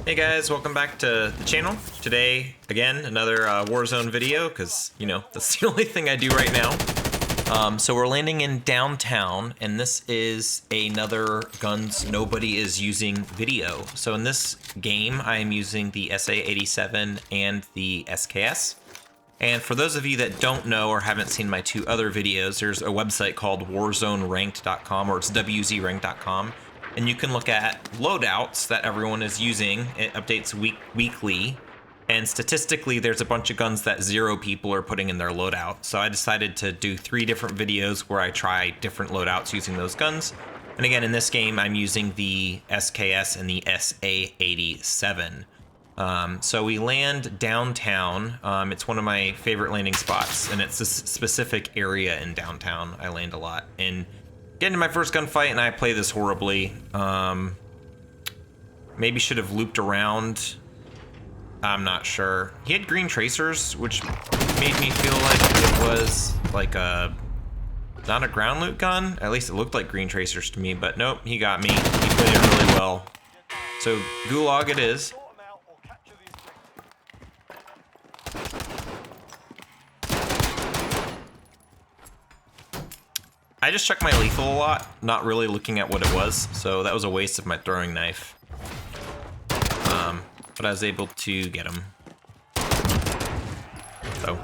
Hey guys, welcome back to the channel. Today, again, another Warzone video, because, you know, that's the only thing I do right now. So we're landing in downtown, and this is another guns nobody is using video. So in this game, I am using the SA87 and the SKS. And for those of you that don't know or haven't seen my two other videos, there's a website called WarzoneRanked.com, or it's WZRanked.com. And you can look at loadouts that everyone is using. It updates weekly. And statistically, there's a bunch of guns that 0 people are putting in their loadout. So I decided to do 3 different videos where I try different loadouts using those guns. And again, in this game, I'm using the SKS and the SA87. So we land downtown. It's one of my favorite landing spots, and it's this specific area in downtown I land a lot. And get into my first gunfight, and I play this horribly. Maybe should have looped around. I'm not sure. He had green tracers, which made me feel like it was like not a ground loot gun. At least it looked like green tracers to me, but nope, he got me. He played it really well. So Gulag it is. I just checked my lethal a lot, not really looking at what it was, so that was a waste of my throwing knife. But I was able to get him. So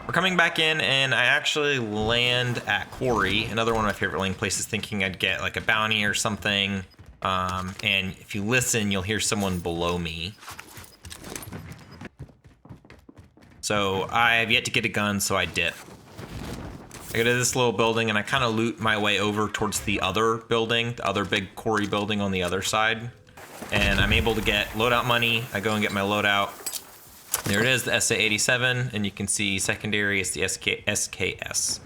we're coming back in, and I actually land at Quarry, another one of my favorite landing places, thinking I'd get like a bounty or something. And if you listen, you'll hear someone below me. So I have yet to get a gun, so I dip. I go to this little building, and I kind of loot my way over towards the other building, the other big quarry building on the other side. And I'm able to get loadout money. I go and get my loadout. There it is, the SA87, and you can see secondary is the SKS.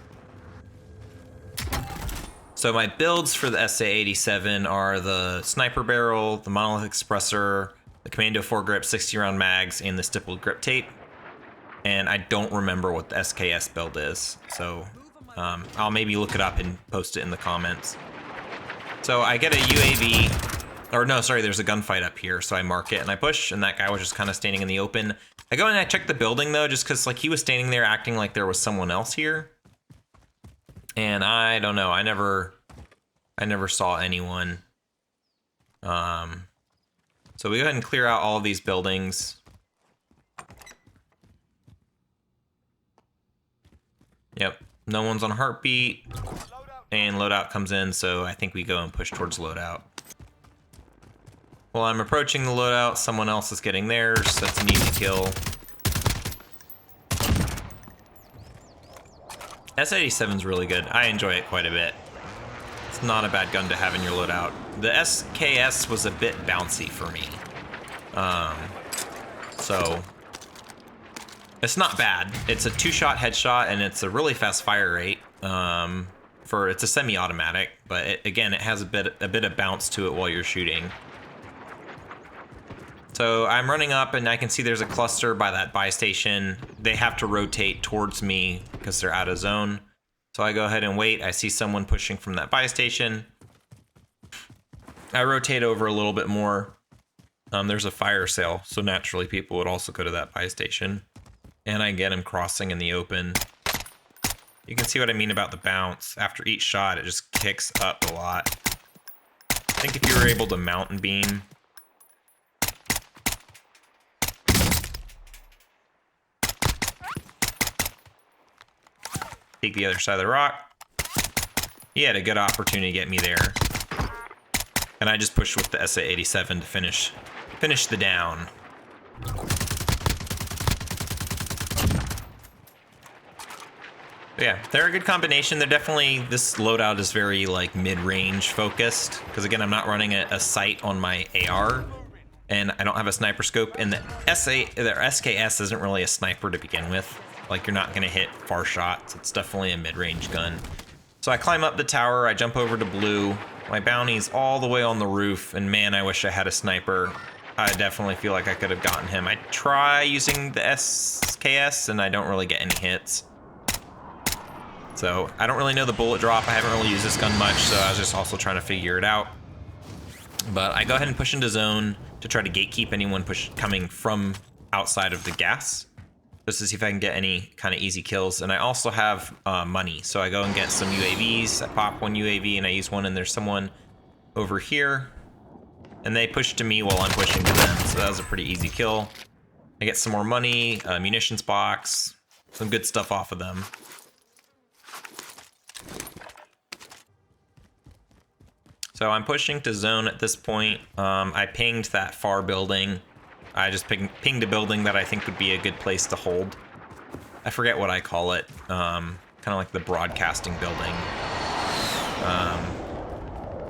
So my builds for the SA87 are the sniper barrel, the monolithic suppressor, the commando foregrip 60-round mags, and the stippled grip tape. And I don't remember what the SKS build is, so I'll maybe look it up and post it in the comments. So I get a UAV, or no, sorry, there's a gunfight up here, so I mark it and I push, and that guy was just kind of standing in the open. I go and I check the building though, just because like he was standing there acting like there was someone else here. And I don't know, I never saw anyone. So we go ahead and clear out all of these buildings. Yep, no one's on heartbeat, and loadout comes in, so I think we go and push towards loadout. While I'm approaching the loadout, someone else is getting theirs. That's an easy kill. S87 is really good. I enjoy it quite a bit. It's not a bad gun to have in your loadout. The SKS was a bit bouncy for me. So it's not bad. It's a 2-shot headshot, and it's a really fast fire rate. It's a semi-automatic, but again, it has a bit of bounce to it while you're shooting. So I'm running up, and I can see there's a cluster by that buy station. They have to rotate towards me because they're out of zone. So I go ahead and wait. I see someone pushing from that buy station. I rotate over a little bit more. There's a fire sale, so naturally people would also go to that buy station. And I get him crossing in the open. You can see what I mean about the bounce. After each shot, it just kicks up a lot. I think if you were able to mountain beam, take the other side of the rock. He had a good opportunity to get me there. And I just pushed with the SA87 to finish the down. Yeah, they're a good combination. They're definitely, this loadout is very like mid-range focused, because again, I'm not running a sight on my AR, and I don't have a sniper scope, and the SKS isn't really a sniper to begin with. Like, you're not gonna hit far shots. It's definitely a mid-range gun. So I climb up the tower, I jump over to blue. My bounty's all the way on the roof, and man, I wish I had a sniper. I definitely feel like I could have gotten him. I try using the SKS, and I don't really get any hits. So I don't really know the bullet drop. I haven't really used this gun much, so I was just also trying to figure it out. But I go ahead and push into zone. to try to gatekeep anyone coming from outside of the gas, just to see if I can get any kind of easy kills. And I also have money, so I go and get some UAVs. I pop one UAV and I use one, and there's someone over here, and they push to me while I'm pushing to them, so that was a pretty easy kill. I get some more money, a munitions box, some good stuff off of them. So I'm pushing to zone at this point. I pinged that far building. I just pinged a building that I think would be a good place to hold. I forget what I call it. Kind of like the broadcasting building.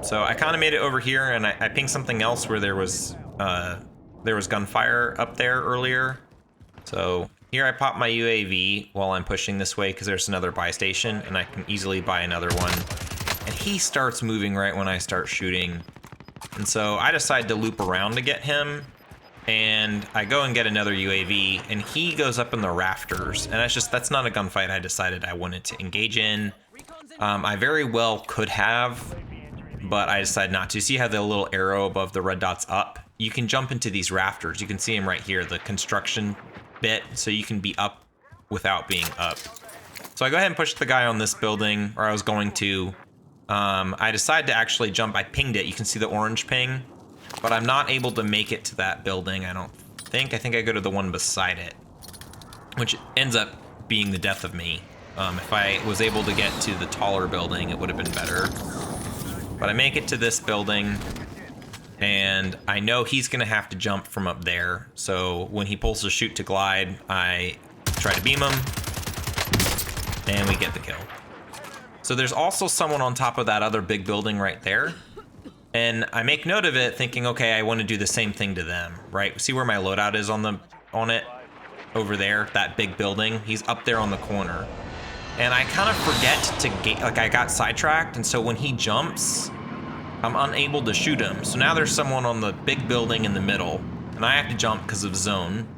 So I kind of made it over here, and I pinged something else where there was gunfire up there earlier. So here I pop my UAV while I'm pushing this way because there's another buy station, and I can easily buy another one. And he starts moving right when I start shooting. And so I decide to loop around to get him, and I go and get another UAV, and he goes up in the rafters. And that's not a gunfight I decided I wanted to engage in. I very well could have, but I decided not to. See how the little arrow above the red dot's up? You can jump into these rafters. You can see them right here, the construction bit, so you can be up without being up. So I go ahead and push the guy on this building, or I was going to. I decided to actually jump. I pinged it. You can see the orange ping, but I'm not able to make it to that building, I don't think. I think I go to the one beside it, which ends up being the death of me. If I was able to get to the taller building, it would have been better. But I make it to this building, and I know he's gonna have to jump from up there. So when he pulls the shoot to glide, I try to beam him, and we get the kill. So there's also someone on top of that other big building right there. And I make note of it thinking, okay, I want to do the same thing to them, right? See where my loadout is on it? Over there, that big building. He's up there on the corner. And I kind of forget to I got sidetracked, and so when he jumps, I'm unable to shoot him. So now there's someone on the big building in the middle, and I have to jump because of zone.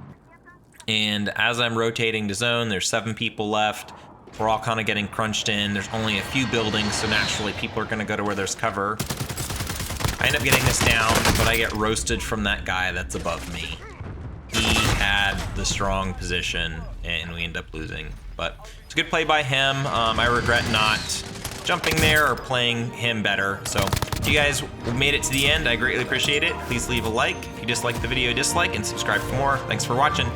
And as I'm rotating to zone, there's 7 people left. We're all kind of getting crunched in. There's only a few buildings, so naturally people are gonna go to where there's cover. I end up getting this down, but I get roasted from that guy that's above me. He had the strong position, and we end up losing. But it's a good play by him. I regret not jumping there or playing him better. So if you guys made it to the end, I greatly appreciate it. Please leave a like. If you disliked the video, dislike, and subscribe for more. Thanks for watching.